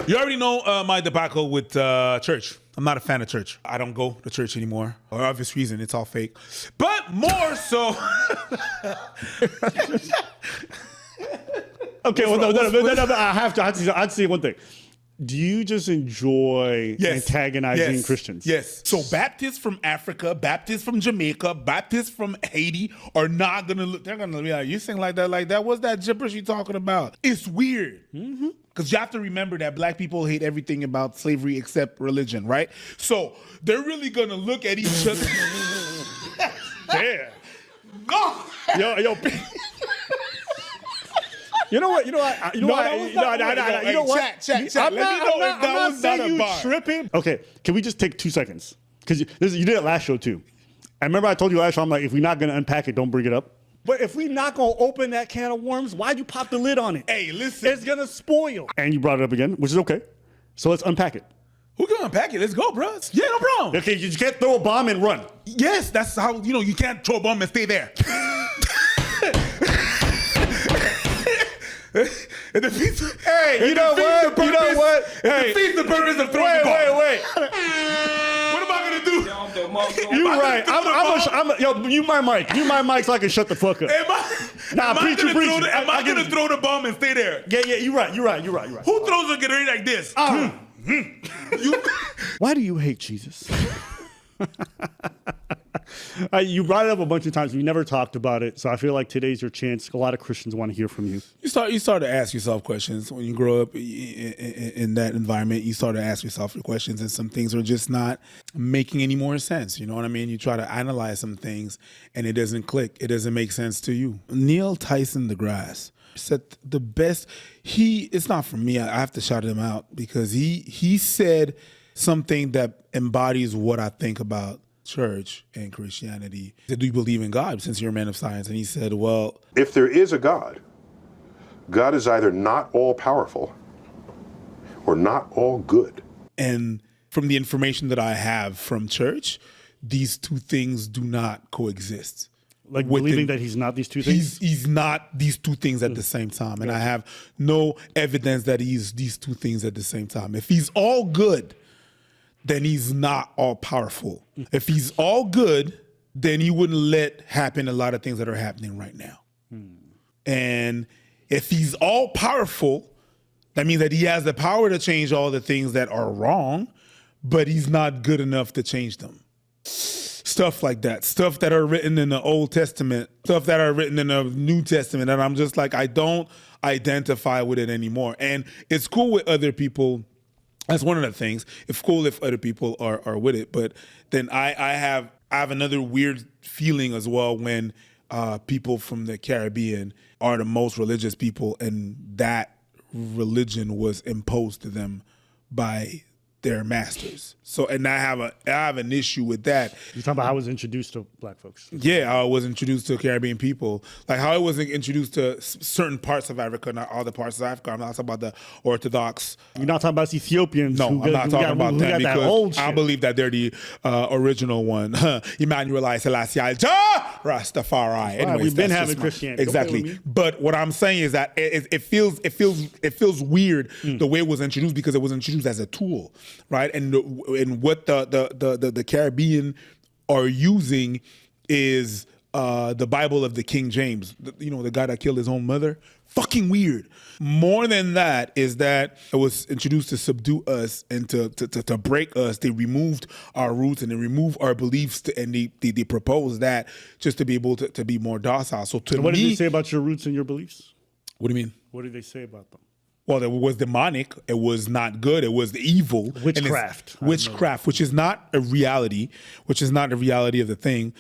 You already know my debacle with church. I'm not a fan of church. I don't go to church anymore. For obvious reason, it's all fake. But more so... Okay, well, no, I have to say one thing. Do you just enjoy antagonizing Christians? Yes. So Baptists from Africa, Baptists from Jamaica, Baptists from Haiti are not going to look, they're going to be like, you sing like that. What's that gibberish you talking about? It's weird. Because you have to remember that black people hate everything about slavery except religion, right? So they're really going to look at each other. Damn. No. Yo. You know what? Chat. Let me know if that was not a bar. Tripping. Okay, can we just take 2 seconds? Because you did it last show too. I remember I told you last show, I'm like, if we're not going to unpack it, don't bring it up. But if we're not going to open that can of worms, why'd you pop the lid on it? Hey, listen. It's going to spoil. And you brought it up again, which is okay. So let's unpack it. Who can unpack it? Let's go, bro. Yeah, no problem. Okay, you can't throw a bomb and run. Yes, that's how, you can't throw a bomb and stay there. It defeats, hey, you know what? It defeats the purpose of throwing the ball. Wait. What am I gonna do? You're right. You my mic. You my mic so I can shut the fuck up. Am I gonna throw the bomb and stay there? Yeah. You're right. Who throws a grenade like this? Why do you hate Jesus? You brought it up a bunch of times. We never talked about it, so I feel like today's your chance. A lot of Christians want to hear from you. You start to ask yourself questions when you grow up in that environment. You start to ask yourself your questions, and some things are just not making any more sense. You know what I mean? You try to analyze some things, and it doesn't click. It doesn't make sense to you. Neil Tyson deGrasse said the best. It's not for me. I have to shout him out because he said something that embodies what I think about church and Christianity. He said, do you believe in God since you're a man of science? And he said, well, if there is a God, God is either not all powerful or not all good. And from the information that I have from church, these two things do not coexist. Like believing that he's not these two things? He's not these two things at the same time. And I have no evidence that he's these two things at the same time. If he's all good, then he's not all powerful. If he's all good, then he wouldn't let happen a lot of things that are happening right now. And if he's all powerful, that means that he has the power to change all the things that are wrong, but he's not good enough to change them. Stuff like that. Stuff that are written in the Old Testament, stuff that are written in the New Testament, and I'm just like, I don't identify with it anymore. And it's cool with other people. That's one of the things. It's cool if other people are with it, but then I have another weird feeling as well when people from the Caribbean are the most religious people, and that religion was imposed to them by their masters. So, and I have an issue with that. You're talking about how I was introduced to black folks. Yeah, I was introduced to Caribbean people. Like how I wasn't introduced to certain parts of Africa, not all the parts of Africa. I'm not talking about the Orthodox. You're not talking about Ethiopians. No, I'm not talking about them because I believe that they're the original one. Emmanuel Selassie Rastafari. Anyways, we've been having Christianity. Exactly. But what I'm saying is that it feels weird the way it was introduced because it was introduced as a tool, right? And what the Caribbean are using is the Bible of the King James, the guy that killed his own mother. Fucking weird. More than that is that it was introduced to subdue us and to break us. They removed our roots and they removed our beliefs and they proposed that just to be able to be more docile. So what did they say about your roots and your beliefs? What do you mean? What did they say about them? Well, it was demonic. It was not good. It was evil. Witchcraft. Witchcraft, which is not a reality, of the thing.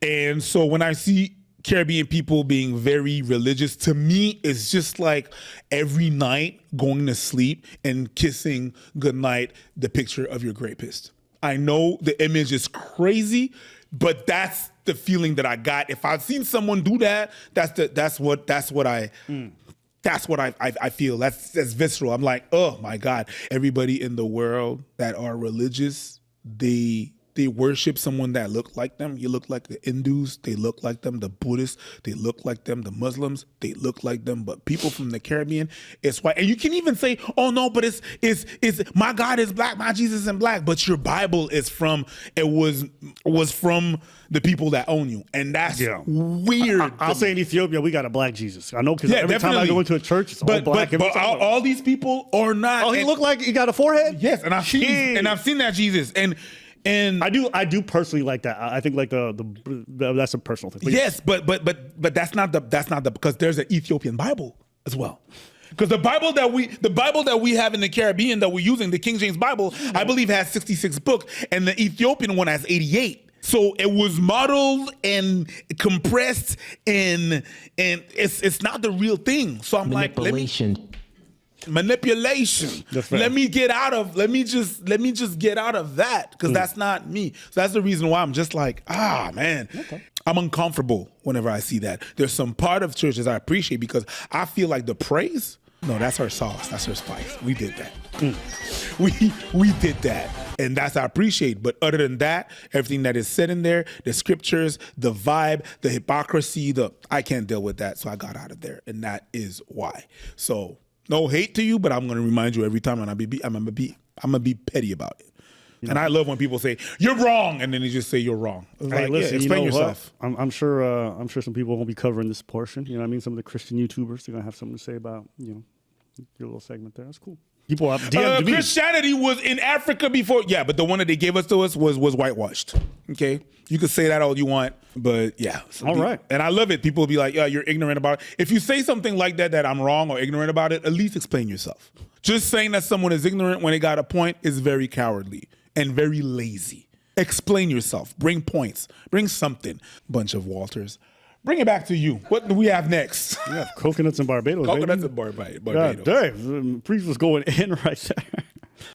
And so when I see Caribbean people being very religious, to me, it's just like every night going to sleep and kissing goodnight the picture of your rapist. I know the image is crazy, but that's the feeling that I got. If I've seen someone do that, that's what I feel. That's visceral. I'm like, oh my God. Everybody in the world that are religious, they they worship someone that look like them. You look like the Hindus, they look like them. The Buddhists, they look like them. The Muslims, they look like them. But people from the Caribbean, it's white. And you can even say, oh no, but it's my God is black, my Jesus is black. But your Bible is from, was from the people that own you. And that's weird. I'll say in Ethiopia, we got a black Jesus. I know, because every time I go into a church, it's all black. But all these people are not. Oh, he looked like he got a forehead? Yes, and I've seen that Jesus. And I do personally like that. I think like the that's a personal thing. But yes, but that's not the because there's an Ethiopian Bible as well. Because the Bible that we have in the Caribbean that we're using, the King James Bible, I believe has 66 books, and the Ethiopian one has 88. So it was modeled and compressed, and it's not the real thing. So I'm like, manipulation. Let me just get out of that, because that's not me. So that's the reason why I'm just like, man. Okay. I'm uncomfortable whenever I see that. There's some part of churches I appreciate, because I feel like the praise, no, that's her sauce, that's her spice. We did that. We did that, and that's I appreciate. But other than that, everything that is said in there, the scriptures, the vibe, the hypocrisy, I can't deal with that, so I got out of there, and that is why. So no hate to you, but I'm gonna remind you every time, and I'm gonna be petty about it. And I love when people say you're wrong, and then they just say you're wrong. Hey, like, listen, explain you know yourself. I'm sure some people won't be covering this portion. You know what I mean? Some of the Christian YouTubers, they're gonna have something to say about your little segment there. That's cool. People have DM'd me. Christianity was in Africa before, but the one that they gave us to us was whitewashed. Okay, you could say that all you want, but yeah. All right. And I love it. People will be like, you're ignorant about it. If you say something like that I'm wrong or ignorant about it, at least explain yourself. Just saying that someone is ignorant when they got a point is very cowardly and very lazy. Explain yourself. Bring points. Bring something. Bunch of Walters. Bring it back to you. What do we have next? We have coconuts in Barbados. Coconuts in Barbados. God damn, the priest was going in right there.